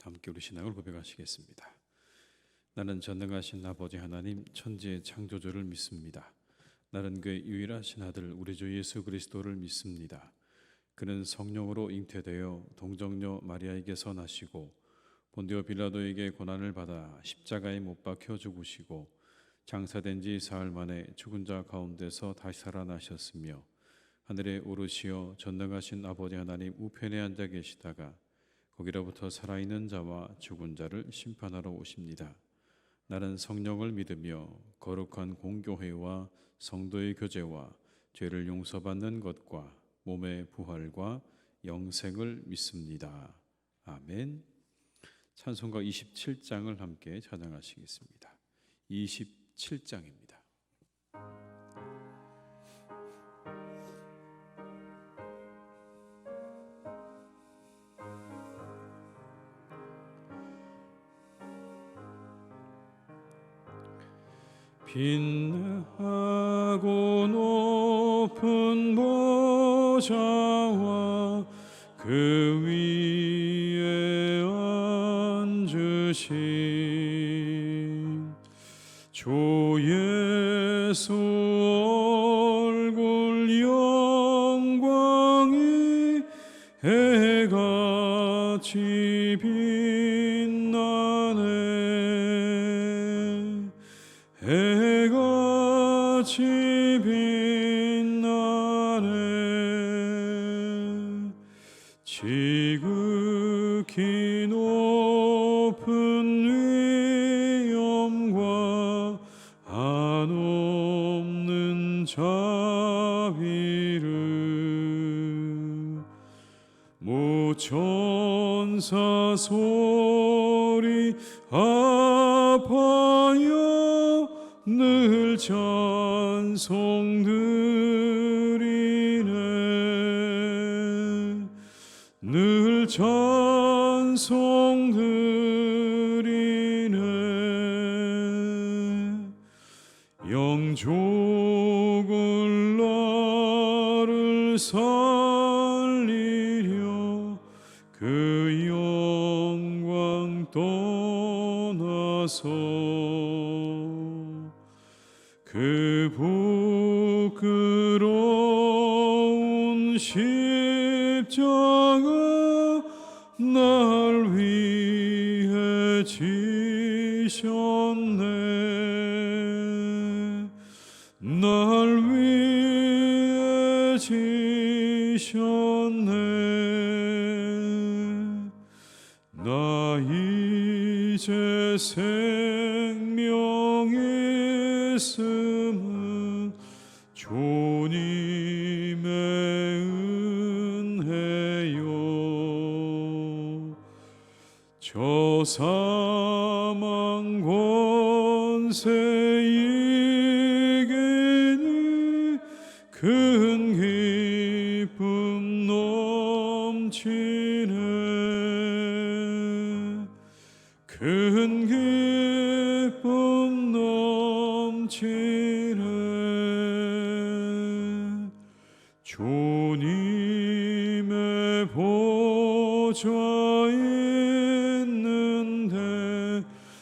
함께 우리 신앙을 고백하시겠습니다. 나는 전능하신 아버지 하나님 천지의 창조주를 믿습니다. 나는 그의 유일하신 아들 우리 주 예수 그리스도를 믿습니다. 그는 성령으로 잉태되어 동정녀 마리아에게서 나시고 본디오 빌라도에게 고난을 받아 십자가에 못 박혀 죽으시고 장사된 지 사흘 만에 죽은 자 가운데서 다시 살아나셨으며 하늘에 오르시어 전능하신 아버지 하나님 우편에 앉아 계시다가 거기로부터 살아있는 자와 죽은 자를 심판하러 오십니다. 나는 성령을 믿으며 거룩한 공교회와 성도의 교제와 죄를 용서받는 것과 몸의 부활과 영생을 믿습니다. 아멘. 찬송가 27장을 함께 찬양하시겠습니다. 27장입니다. 빛나고 높은 보좌와 그 위에 앉으신 주 예수 얼굴 영광이 해같이 빛나네. 해같이 빛나네. 지극히 높은 위엄과 한없는 자비를 무천사 소리 아파여 늘 찬송드리네. 늘 찬송드리네. 영족을 나를 살리려 그 영광 떠나서 그 부끄러운 십자가 날 위해 지셨네. 날 위해 지셨네. 나 이제 생명이 있음은 주님의 은혜요. 저 사망 권세 이기니 큰 기쁨 넘치네. 큰 기쁨 넘치네. 주님의 보좌 있는데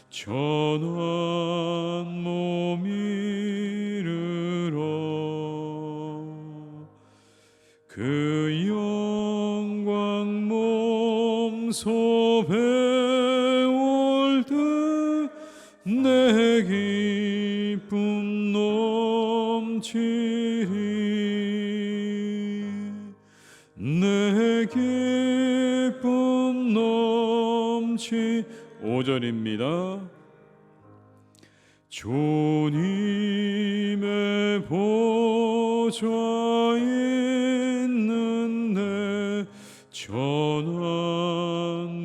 전한 몸 이르러 그 영광 몸소 배울 때 내 기쁨 넘치리. 내 기쁨 넘치. 5절입니다. 주님의 보좌 있는데 전한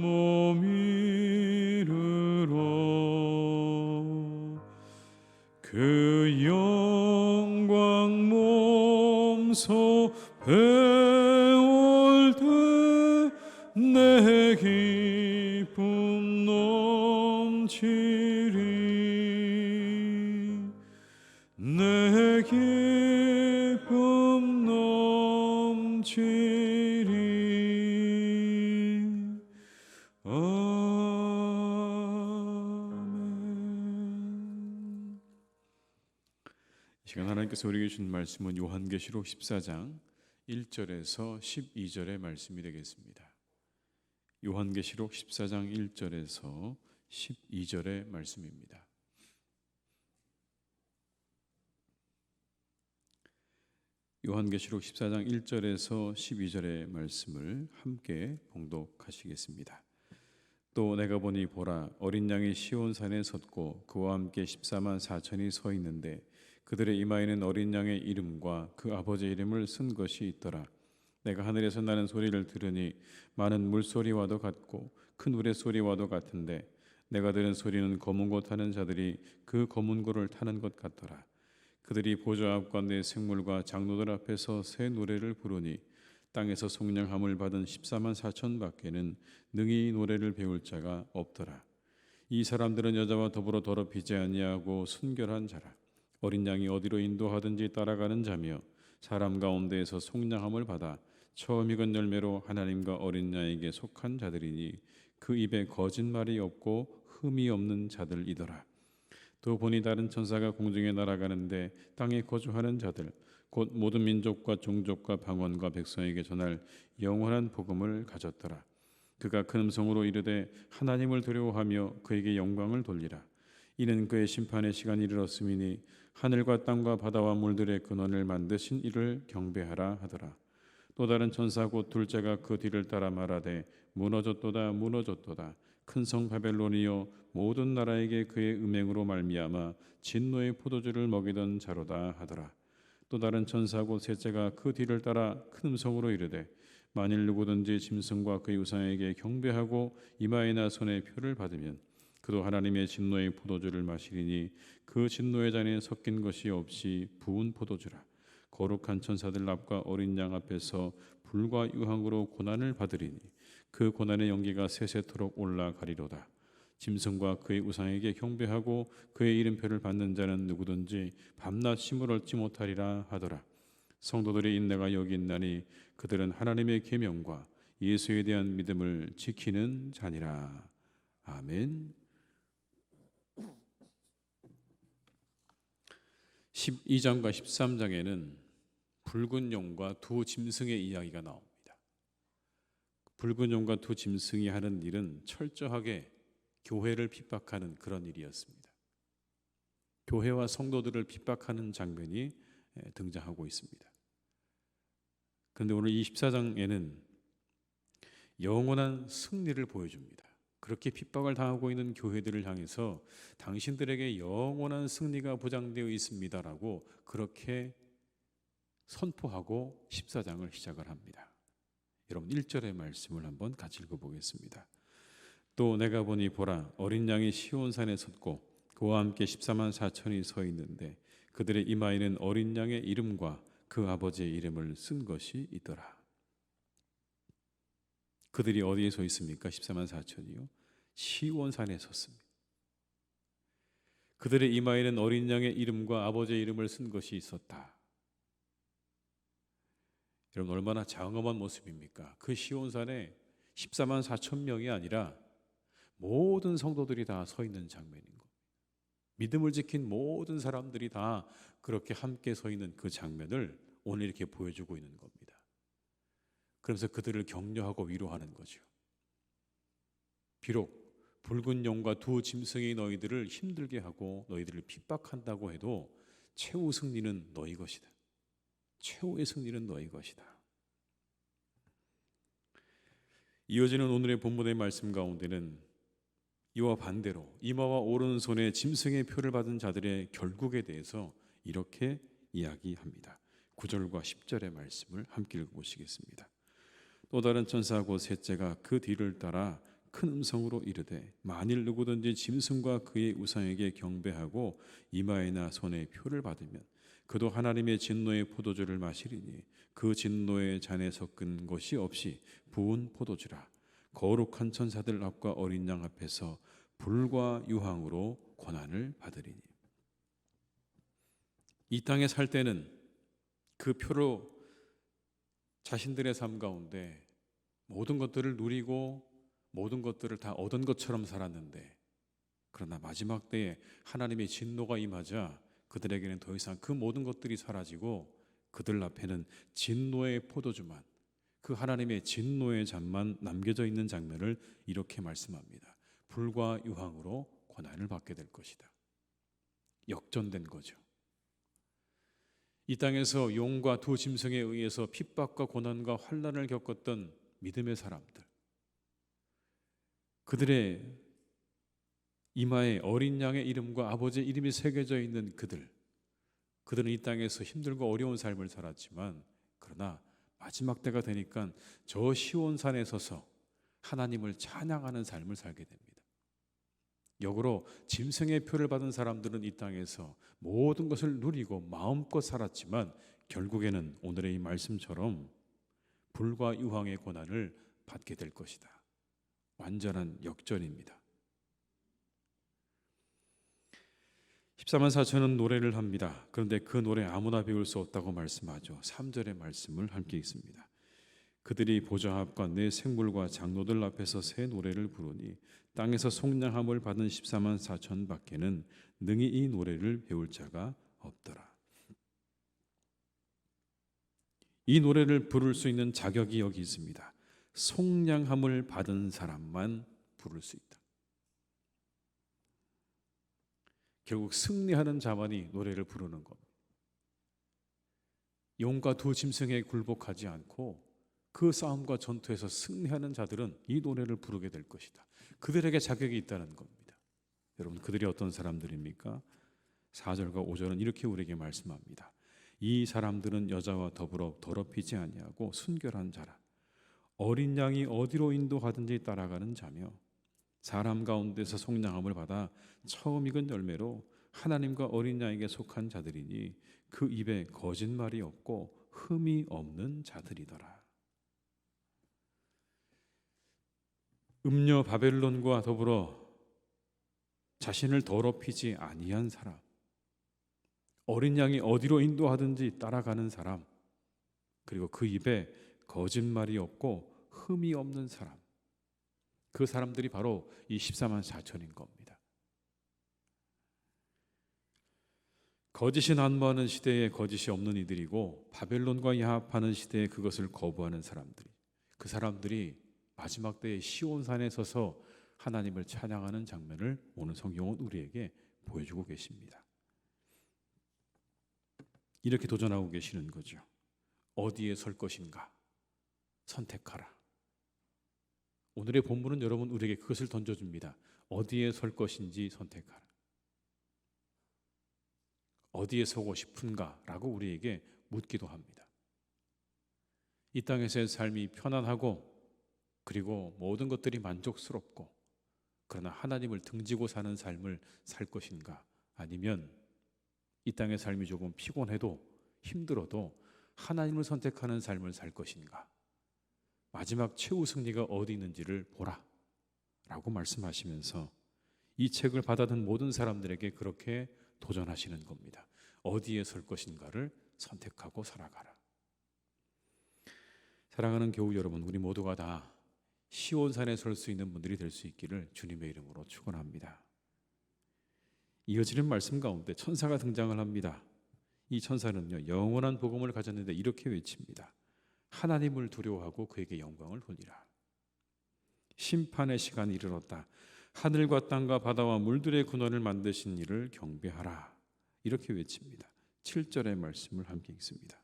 몸 이르러 그 영광 몸소 배울 때 내 기쁨 넘치리. 내 기쁨 넘치리. 아멘. 시간 하나님께서 우리에게 주신 말씀은 요한계시록 14장 1절에서 12절의 말씀이 되겠습니다. 요한계시록 14장 1절에서 12절의 말씀입니다. 요한계시록 14장 1절에서 12절의 말씀을 함께 봉독하시겠습니다. 또 내가 보니 보라, 어린 양이 시온산에 섰고 그와 함께 14만 4천이 서 있는데 그들의 이마에는 어린 양의 이름과 그 아버지의 이름을 쓴 것이 있더라. 내가 하늘에서 나는 소리를 들으니 많은 물소리와도 같고 큰 우레소리와도 같은데 내가 들은 소리는 검은 고 타는 자들이 그 검은 고를 타는 것 같더라. 그들이 보좌 앞과 내 생물과 장로들 앞에서 새 노래를 부르니 땅에서 속량함을 받은 14만 4천 밖에는 능히 노래를 배울 자가 없더라. 이 사람들은 여자와 더불어 더럽히지 아니하고 순결한 자라. 어린 양이 어디로 인도하든지 따라가는 자며 사람 가운데에서 속량함을 받아 처음 익은 열매로 하나님과 어린 양에게 속한 자들이니 그 입에 거짓말이 없고 흠이 없는 자들이더라. 또 보니 다른 천사가 공중에 날아가는데 땅에 거주하는 자들 곧 모든 민족과 종족과 방언과 백성에게 전할 영원한 복음을 가졌더라. 그가 큰 음성으로 이르되 하나님을 두려워하며 그에게 영광을 돌리라. 이는 그의 심판의 시간이 이르렀음이니 하늘과 땅과 바다와 물들의 근원을 만드신 이를 경배하라 하더라. 또 다른 천사 곧 둘째가 그 뒤를 따라 말하되 무너졌도다 무너졌도다. 큰 성 바벨론이여 모든 나라에게 그의 음행으로 말미암아 진노의 포도주를 먹이던 자로다 하더라. 또 다른 천사 곧 셋째가 그 뒤를 따라 큰 음성으로 이르되 만일 누구든지 짐승과 그의 우상에게 경배하고 이마에나 손에 표를 받으면 그도 하나님의 진노의 포도주를 마시리니 그 진노의 잔에 섞인 것이 없이 부은 포도주라. 거룩한 천사들 앞과 어린 양 앞에서 불과 유황으로 고난을 받으리니 그 고난의 연기가 세세토록 올라가리로다. 짐승과 그의 우상에게 경배하고 그의 이름표를 받는 자는 누구든지 밤낮 쉼을 얻지 못하리라 하더라. 성도들의 인내가 여기 있나니 그들은 하나님의 계명과 예수에 대한 믿음을 지키는 자니라. 아멘. 12장과 13장에는 붉은 용과 두 짐승의 이야기가 나옵니다. 붉은 용과 두 짐승이 하는 일은 철저하게 교회를 핍박하는 그런 일이었습니다. 교회와 성도들을 핍박하는 장면이 등장하고 있습니다. 그런데 오늘 이 14장에는 영원한 승리를 보여줍니다. 그렇게 핍박을 당하고 있는 교회들을 향해서 당신들에게 영원한 승리가 보장되어 있습니다라고 그렇게 선포하고 14장을 시작을 합니다. 여러분 1절의 말씀을 한번 같이 읽어보겠습니다. 또 내가 보니 보라, 어린 양이 시온산에 섰고 그와 함께 14만 4천이 서 있는데 그들의 이마에는 어린 양의 이름과 그 아버지의 이름을 쓴 것이 있더라. 그들이 어디에 서 있습니까? 14만 4천이요? 시온산에 섰습니다. 그들의 이마에는 어린 양의 이름과 아버지의 이름을 쓴 것이 있었다. 여러분 얼마나 장엄한 모습입니까? 그 시온산에 14만 4천 명이 아니라 모든 성도들이 다 서 있는 장면인 겁니다. 믿음을 지킨 모든 사람들이 다 그렇게 함께 서 있는 그 장면을 오늘 이렇게 보여주고 있는 겁니다. 그러면서 그들을 격려하고 위로하는 거죠. 비록 붉은 용과 두 짐승이 너희들을 힘들게 하고 너희들을 핍박한다고 해도 최후 승리는 너희 것이다. 최후의 승리는 너희 것이다. 이어지는 오늘의 본문의 말씀 가운데는 이와 반대로 이마와 오른손에 짐승의 표를 받은 자들의 결국에 대해서 이렇게 이야기합니다. 9절과 10절의 말씀을 함께 읽어보시겠습니다. 또 다른 천사 곧 셋째가 그 뒤를 따라 큰 음성으로 이르되 만일 누구든지 짐승과 그의 우상에게 경배하고 이마에나 손에 표를 받으면 그도 하나님의 진노의 포도주를 마시리니 그 진노의 잔에 섞은 것이 없이 부은 포도주라. 거룩한 천사들 앞과 어린 양 앞에서 불과 유황으로 고난을 받으리니. 이 땅에 살 때는 그 표로 자신들의 삶 가운데 모든 것들을 누리고 모든 것들을 다 얻은 것처럼 살았는데, 그러나 마지막 때에 하나님의 진노가 임하자 그들에게는 더 이상 그 모든 것들이 사라지고 그들 앞에는 진노의 포도주만, 그 하나님의 진노의 잔만 남겨져 있는 장면을 이렇게 말씀합니다. 불과 유황으로 고난을 받게 될 것이다. 역전된 거죠. 이 땅에서 용과 두 짐승에 의해서 핍박과 고난과 환난을 겪었던 믿음의 사람들, 그들의 이마에 어린 양의 이름과 아버지의 이름이 새겨져 있는 그들은 이 땅에서 힘들고 어려운 삶을 살았지만, 그러나 마지막 때가 되니까 저 시온산에 서서 하나님을 찬양하는 삶을 살게 됩니다. 역으로 짐승의 표를 받은 사람들은 이 땅에서 모든 것을 누리고 마음껏 살았지만 결국에는 오늘의 이 말씀처럼 불과 유황의 고난을 받게 될 것이다. 완전한 역전입니다. 14만 4천은 노래를 합니다. 그런데 그 노래 아무나 배울 수 없다고 말씀하죠. 3절의 말씀을 함께 읽습니다. 그들이 보좌 앞과 내 생물과 장로들 앞에서 새 노래를 부르니 땅에서 속량함을 받은 14만 4천 밖에는 능히 이 노래를 배울 자가 없더라. 이 노래를 부를 수 있는 자격이 여기 있습니다. 속량함을 받은 사람만 부를 수 있다. 결국 승리하는 자만이 노래를 부르는 겁니다. 용과 두 짐승에 굴복하지 않고 그 싸움과 전투에서 승리하는 자들은 이 노래를 부르게 될 것이다. 그들에게 자격이 있다는 겁니다. 여러분, 그들이 어떤 사람들입니까? 4절과 5절은 이렇게 우리에게 말씀합니다. 이 사람들은 여자와 더불어 더럽히지 아니하고 순결한 자라. 어린 양이 어디로 인도하든지 따라가는 자며 사람 가운데서 속량함을 받아 처음 익은 열매로 하나님과 어린 양에게 속한 자들이니 그 입에 거짓말이 없고 흠이 없는 자들이더라. 음녀 바벨론과 더불어 자신을 더럽히지 아니한 사람, 어린 양이 어디로 인도하든지 따라가는 사람, 그리고 그 입에 거짓말이 없고 흠이 없는 사람, 그 사람들이 바로 이 14만 4천인 겁니다. 거짓이 난무하는 시대에 거짓이 없는 이들이고 바벨론과 야합하는 시대에 그것을 거부하는 사람들이, 그 사람들이 마지막 때의 시온산에 서서 하나님을 찬양하는 장면을 오늘 성경은 우리에게 보여주고 계십니다. 이렇게 도전하고 계시는 거죠. 어디에 설 것인가? 선택하라. 오늘의 본문은 여러분 우리에게 그것을 던져줍니다. 어디에 설 것인지 선택하라. 어디에 서고 싶은가? 라고 우리에게 묻기도 합니다. 이 땅에서의 삶이 편안하고 그리고 모든 것들이 만족스럽고 그러나 하나님을 등지고 사는 삶을 살 것인가? 아니면 이 땅의 삶이 조금 피곤해도 힘들어도 하나님을 선택하는 삶을 살 것인가? 마지막 최후 승리가 어디 있는지를 보라 라고 말씀하시면서 이 책을 받아든 모든 사람들에게 그렇게 도전하시는 겁니다. 어디에 설 것인가를 선택하고 살아가라. 사랑하는 교우 여러분, 우리 모두가 다 시온산에 설 수 있는 분들이 될 수 있기를 주님의 이름으로 축원합니다. 이어지는 말씀 가운데 천사가 등장을 합니다. 이 천사는요, 영원한 복음을 가졌는데 이렇게 외칩니다. 하나님을 두려워하고 그에게 영광을 돌리라. 심판의 시간이 이르렀다. 하늘과 땅과 바다와 물들의 근원을 만드신 이를 경배하라. 이렇게 외칩니다. 7절의 말씀을 함께 읽습니다.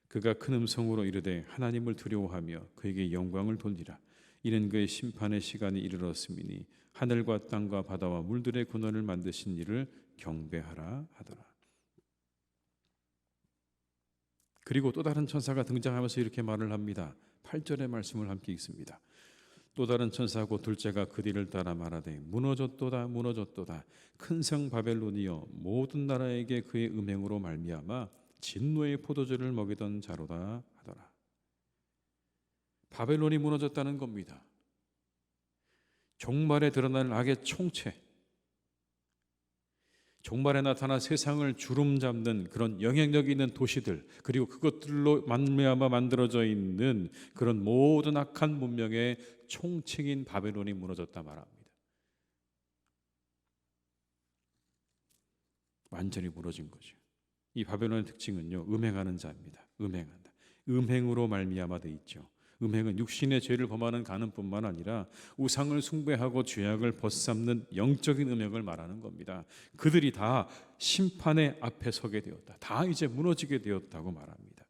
그가 큰 음성으로 이르되 하나님을 두려워하며 그에게 영광을 돌리라. 이는 그의 심판의 시간이 이르렀음이니 하늘과 땅과 바다와 물들의 근원을 만드신 이를 경배하라 하더라. 그리고 또 다른 천사가 등장하면서 이렇게 말을 합니다. 8절의 말씀을 함께 읽습니다. 또 다른 천사고 둘째가 그 뒤를 따라 말하되 무너졌도다 무너졌도다 큰 성 바벨론이여 모든 나라에게 그의 음행으로 말미암아 진노의 포도주를 먹이던 자로다 하더라. 바벨론이 무너졌다는 겁니다. 종말에 드러날 악의 총체, 종말에 나타나 세상을 주름잡는 그런 영향력 있는 도시들, 그리고 그것들로 말미암아 만들어져 있는 그런 모든 악한 문명의 총칭인 바벨론이 무너졌다 말합니다. 완전히 무너진 거죠. 이 바벨론의 특징은요, 음행하는 자입니다. 음행한다. 음행으로 말미암아 돼 있죠. 음행은 육신의 죄를 범하는 가늠뿐만 아니라 우상을 숭배하고 죄악을 벗삼는 영적인 음행을 말하는 겁니다. 그들이 다 심판의 앞에 서게 되었다. 다 이제 무너지게 되었다고 말합니다.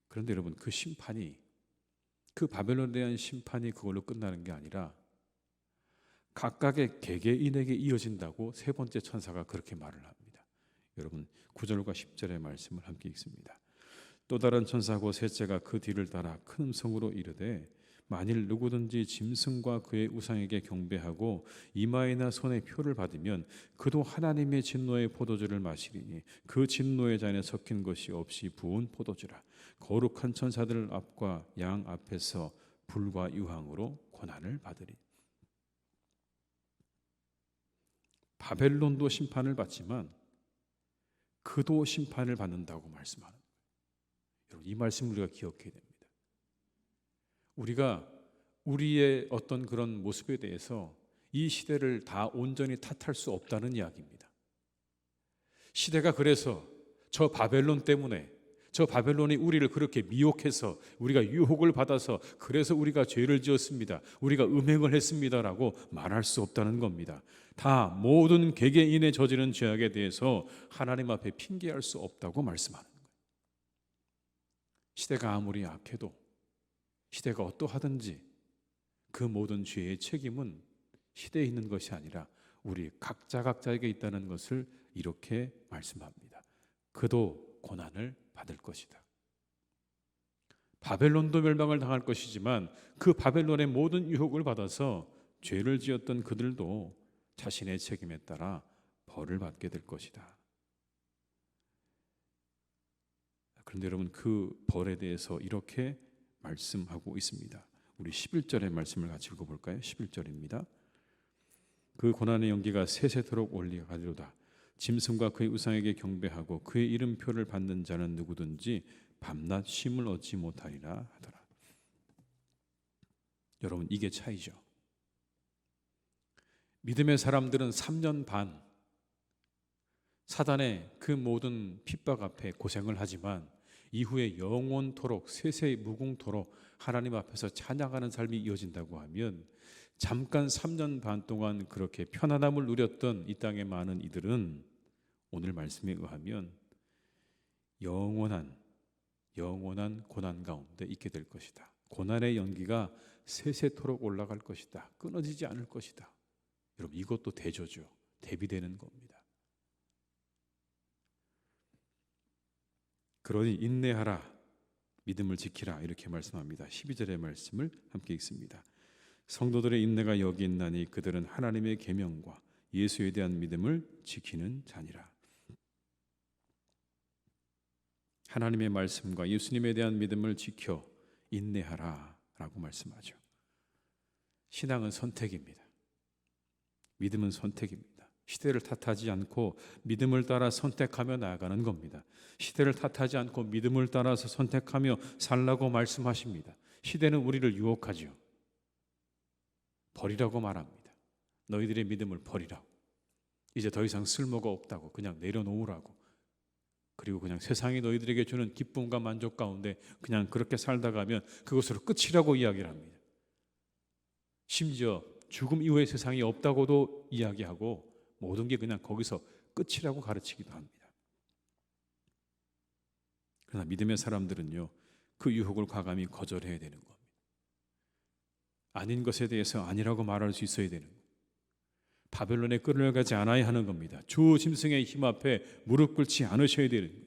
그런데 여러분, 그 심판이, 그 바벨론에 대한 심판이 그걸로 끝나는 게 아니라 각각의 개개인에게 이어진다고 세 번째 천사가 그렇게 말을 합니다. 여러분, 9절과 10절의 말씀을 함께 읽습니다. 또 다른 천사고 셋째가 그 뒤를 따라 큰 음성으로 이르되 만일 누구든지 짐승과 그의 우상에게 경배하고 이마에나 손에 표를 받으면 그도 하나님의 진노의 포도주를 마시리니 그 진노의 잔에 섞인 것이 없이 부은 포도주라. 거룩한 천사들 앞과 양 앞에서 불과 유황으로 고난을 받으리. 바벨론도 심판을 받지만 그도 심판을 받는다고 말씀하는 거예요. 여러분, 이 말씀을 우리가 기억해야 됩니다. 우리가 우리의 어떤 그런 모습에 대해서 이 시대를 다 온전히 탓할 수 없다는 이야기입니다. 시대가 그래서 저 바벨론 때문에, 저 바벨론이 우리를 그렇게 미혹해서 우리가 유혹을 받아서 그래서 우리가 죄를 지었습니다, 우리가 음행을 했습니다라고 말할 수 없다는 겁니다. 다 모든 개개인의 저지른 죄악에 대해서 하나님 앞에 핑계할 수 없다고 말씀하는 거예요. 시대가 아무리 악해도, 시대가 어떠하든지 그 모든 죄의 책임은 시대에 있는 것이 아니라 우리 각자에게 있다는 것을 이렇게 말씀합니다. 그도 고난을 받을 것이다. 바벨론도 멸망을 당할 것이지만 그 바벨론의 모든 유혹을 받아서 죄를 지었던 그들도 자신의 책임에 따라 벌을 받게 될 것이다. 그런데 여러분, 그 벌에 대해서 이렇게 말씀하고 있습니다. 우리 11절의 말씀을 같이 읽어볼까요? 11절입니다. 그 고난의 연기가 세세토록 올라가리로다. 짐승과 그의 우상에게 경배하고 그의 이름표를 받는 자는 누구든지 밤낮 쉼을 얻지 못하리라 하더라. 여러분, 이게 차이죠. 믿음의 사람들은 3년 반 사단의 그 모든 핍박 앞에 고생을 하지만 이후에 영원토록 세세 무궁토록 하나님 앞에서 찬양하는 삶이 이어진다고 하면, 잠깐 3년 반 동안 그렇게 편안함을 누렸던 이 땅의 많은 이들은 오늘 말씀에 의하면 영원한 고난 가운데 있게 될 것이다. 고난의 연기가 세세토록 올라갈 것이다. 끊어지지 않을 것이다. 여러분, 이것도 대조죠. 대비되는 겁니다. 그러니 인내하라, 믿음을 지키라, 이렇게 말씀합니다. 12절의 말씀을 함께 읽습니다. 성도들의 인내가 여기 있나니 그들은 하나님의 계명과 예수에 대한 믿음을 지키는 자니라. 하나님의 말씀과 예수님에 대한 믿음을 지켜 인내하라 라고 말씀하죠. 신앙은 선택입니다. 믿음은 선택입니다. 시대를 탓하지 않고 믿음을 따라 선택하며 나아가는 겁니다. 시대를 탓하지 않고 믿음을 따라서 선택하며 살라고 말씀하십니다. 시대는 우리를 유혹하죠. 버리라고 말합니다. 너희들의 믿음을 버리라고. 이제 더 이상 쓸모가 없다고, 그냥 내려놓으라고. 그리고 그냥 세상이 너희들에게 주는 기쁨과 만족 가운데 그냥 그렇게 살다 가면 그것으로 끝이라고 이야기를 합니다. 심지어 죽음 이후의 세상이 없다고도 이야기하고 모든 게 그냥 거기서 끝이라고 가르치기도 합니다. 그러나 믿음의 사람들은요, 그 유혹을 과감히 거절해야 되는 겁니다. 아닌 것에 대해서 아니라고 말할 수 있어야 되는 거예요. 바벨론에 끌려가지 않아야 하는 겁니다. 주 짐승의 힘 앞에 무릎 꿇지 않으셔야 되는 거예요.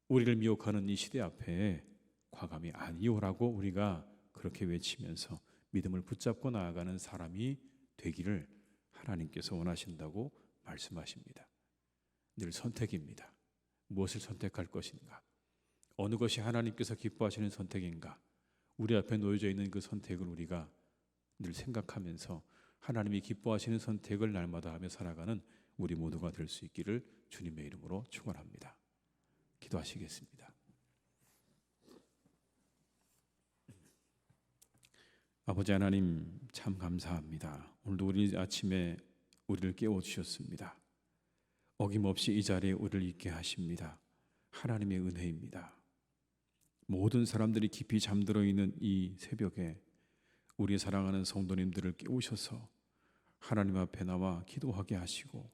우리를 미혹하는 이 시대 앞에 과감히 아니오라고 우리가 그렇게 외치면서 믿음을 붙잡고 나아가는 사람이 되기를 하나님께서 원하신다고 말씀하십니다. 늘 선택입니다. 무엇을 선택할 것인가? 어느 것이 하나님께서 기뻐하시는 선택인가? 우리 앞에 놓여져 있는 그 선택을 우리가 늘 생각하면서 하나님이 기뻐하시는 선택을 날마다 하며 살아가는 우리 모두가 될 수 있기를 주님의 이름으로 축원합니다. 기도하시겠습니다. 아버지 하나님, 참 감사합니다. 오늘도 우리 아침에 우리를 깨워주셨습니다. 어김없이 이 자리에 우리를 있게 하십니다. 하나님의 은혜입니다. 모든 사람들이 깊이 잠들어 있는 이 새벽에 우리 사랑하는 성도님들을 깨우셔서 하나님 앞에 나와 기도하게 하시고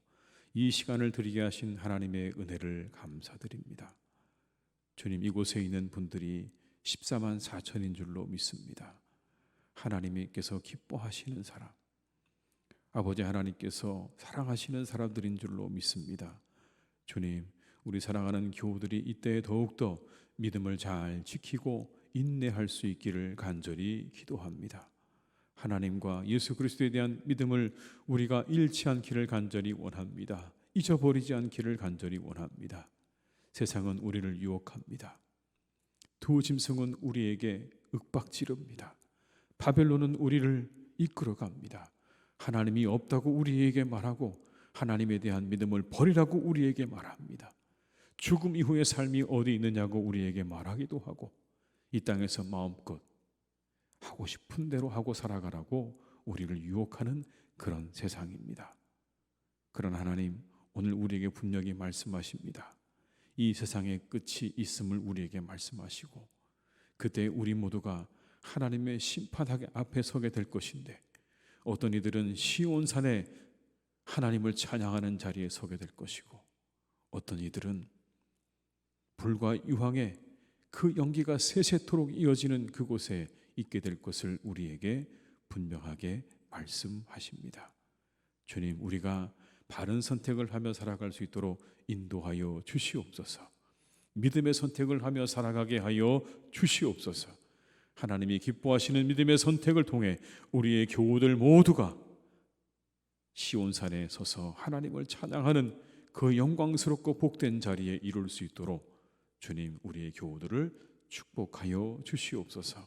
이 시간을 드리게 하신 하나님의 은혜를 감사드립니다. 주님, 이곳에 있는 분들이 14만 4천인 줄로 믿습니다. 하나님께서 기뻐하시는 사람, 아버지 하나님께서 사랑하시는 사람들인 줄로 믿습니다. 주님, 우리 사랑하는 교우들이 이때에 더욱더 믿음을 잘 지키고 인내할 수 있기를 간절히 기도합니다. 하나님과 예수 그리스도에 대한 믿음을 우리가 잃지 않기를 간절히 원합니다. 잊어버리지 않기를 간절히 원합니다. 세상은 우리를 유혹합니다. 두 짐승은 우리에게 윽박지릅니다. 바벨론은 우리를 이끌어갑니다. 하나님이 없다고 우리에게 말하고 하나님에 대한 믿음을 버리라고 우리에게 말합니다. 죽음 이후의 삶이 어디 있느냐고 우리에게 말하기도 하고 이 땅에서 마음껏 하고 싶은 대로 하고 살아가라고 우리를 유혹하는 그런 세상입니다. 그런 하나님, 오늘 우리에게 분명히 말씀하십니다. 이 세상의 끝이 있음을 우리에게 말씀하시고 그때 우리 모두가 하나님의 심판하게 앞에 서게 될 것인데 어떤 이들은 시온산에 하나님을 찬양하는 자리에 서게 될 것이고 어떤 이들은 불과 유황에 그 연기가 세세토록 이어지는 그곳에 있게 될 것을 우리에게 분명하게 말씀하십니다. 주님, 우리가 바른 선택을 하며 살아갈 수 있도록 인도하여 주시옵소서. 믿음의 선택을 하며 살아가게 하여 주시옵소서. 하나님이 기뻐하시는 믿음의 선택을 통해 우리의 교우들 모두가 시온산에 서서 하나님을 찬양하는 그 영광스럽고 복된 자리에 이룰 수 있도록 주님, 우리의 교우들을 축복하여 주시옵소서.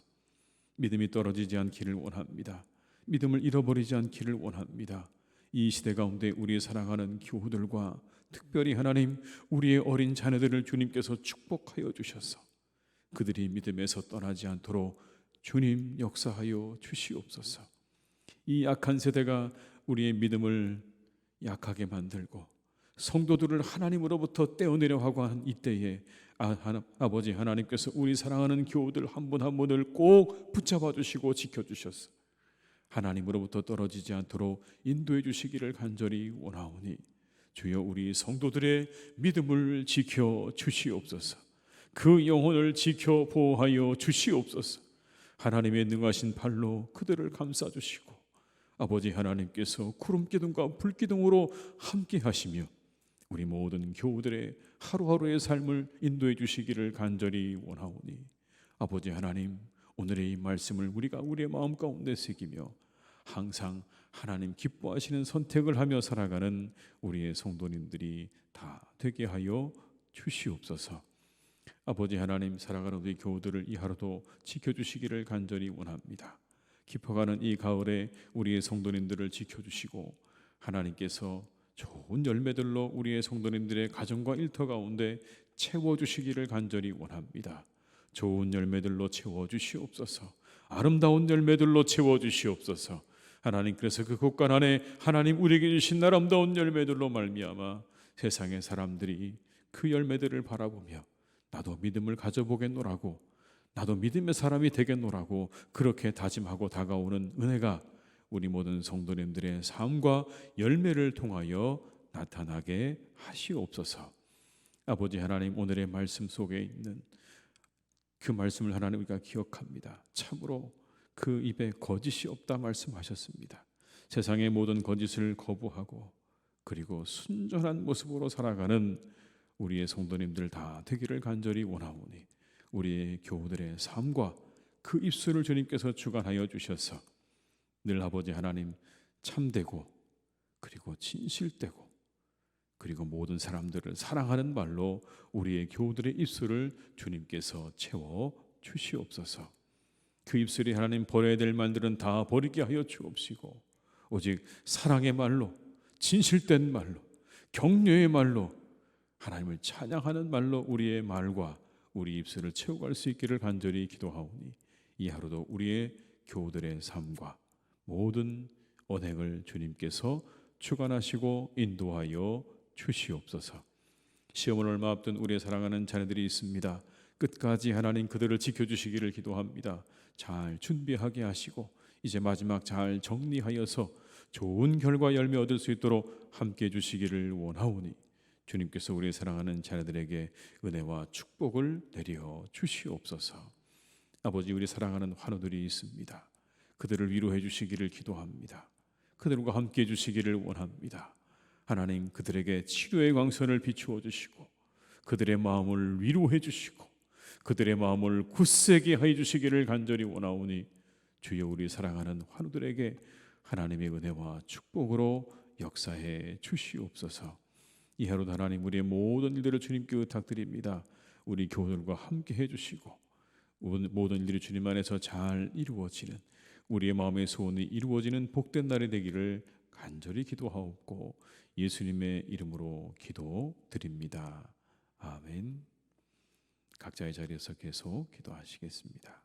믿음이 떨어지지 않기를 원합니다. 믿음을 잃어버리지 않기를 원합니다. 이 시대 가운데 우리의 사랑하는 교우들과 특별히 하나님, 우리의 어린 자녀들을 주님께서 축복하여 주셔서 그들이 믿음에서 떠나지 않도록 주님 역사하여 주시옵소서. 이 약한 세대가 우리의 믿음을 약하게 만들고 성도들을 하나님으로부터 떼어내려 하고 한 이때에 아버지 하나님께서 우리 사랑하는 교우들 한 분 한 분을 꼭 붙잡아 주시고 지켜주셔서 하나님으로부터 떨어지지 않도록 인도해 주시기를 간절히 원하오니 주여, 우리 성도들의 믿음을 지켜 주시옵소서. 그 영혼을 지켜 보호하여 주시옵소서. 하나님의 능하신 팔로 그들을 감싸 주시고 아버지 하나님께서 구름기둥과 불기둥으로 함께 하시며 우리 모든 교우들의 하루하루의 삶을 인도해 주시기를 간절히 원하오니 아버지 하나님, 오늘의 이 말씀을 우리가 우리의 마음 가운데 새기며 항상 하나님 기뻐하시는 선택을 하며 살아가는 우리의 성도님들이 다 되게 하여 주시옵소서. 아버지 하나님, 살아가는 우리 교우들을 이 하루도 지켜주시기를 간절히 원합니다. 깊어가는 이 가을에 우리의 성도님들을 지켜주시고 하나님께서 좋은 열매들로 우리의 성도님들의 가정과 일터 가운데 채워주시기를 간절히 원합니다. 좋은 열매들로 채워주시옵소서. 아름다운 열매들로 채워주시옵소서. 하나님, 그래서 그 곳간 안에 하나님 우리에게 주신 아름다운 열매들로 말미암아 세상의 사람들이 그 열매들을 바라보며 나도 믿음을 가져보겠노라고, 나도 믿음의 사람이 되겠노라고 그렇게 다짐하고 다가오는 은혜가 우리 모든 성도님들의 삶과 열매를 통하여 나타나게 하시옵소서. 아버지 하나님, 오늘의 말씀 속에 있는 그 말씀을 하나님 우리가 기억합니다. 참으로 그 입에 거짓이 없다 말씀하셨습니다. 세상의 모든 거짓을 거부하고 그리고 순전한 모습으로 살아가는 우리의 성도님들 다 되기를 간절히 원하오니 우리의 교우들의 삶과 그 입술을 주님께서 주관하여 주셔서 늘 아버지 하나님 참되고 그리고 진실되고 그리고 모든 사람들을 사랑하는 말로 우리의 교우들의 입술을 주님께서 채워 주시옵소서. 그 입술이 하나님 버려야 될 말들은 다 버리게 하여 주옵시고 오직 사랑의 말로, 진실된 말로, 격려의 말로, 하나님을 찬양하는 말로 우리의 말과 우리 입술을 채워갈 수 있기를 간절히 기도하오니 이 하루도 우리의 교우들의 삶과 모든 언행을 주님께서 주관하시고 인도하여 주시옵소서. 시험을 얼마 앞둔 우리의 사랑하는 자녀들이 있습니다. 끝까지 하나님 그들을 지켜주시기를 기도합니다. 잘 준비하게 하시고 이제 마지막 잘 정리하여서 좋은 결과 열매 얻을 수 있도록 함께해 주시기를 원하오니 주님께서 우리의 사랑하는 자녀들에게 은혜와 축복을 내려 주시옵소서. 아버지, 우리 사랑하는 환우들이 있습니다. 그들을 위로해 주시기를 기도합니다. 그들과 함께해 주시기를 원합니다. 하나님, 그들에게 치료의 광선을 비추어 주시고 그들의 마음을 위로해 주시고 그들의 마음을 굳세게 해 주시기를 간절히 원하오니 주여, 우리 사랑하는 환우들에게 하나님의 은혜와 축복으로 역사해 주시옵소서. 이 하루도 하나님, 우리의 모든 일들을 주님께 부탁드립니다. 우리 교우들과 함께 해주시고 모든 일들이 주님 안에서 잘 이루어지는, 우리의 마음의 소원이 이루어지는 복된 날이 되기를 간절히 기도하옵고 예수님의 이름으로 기도드립니다. 아멘. 각자의 자리에서 계속 기도하시겠습니다.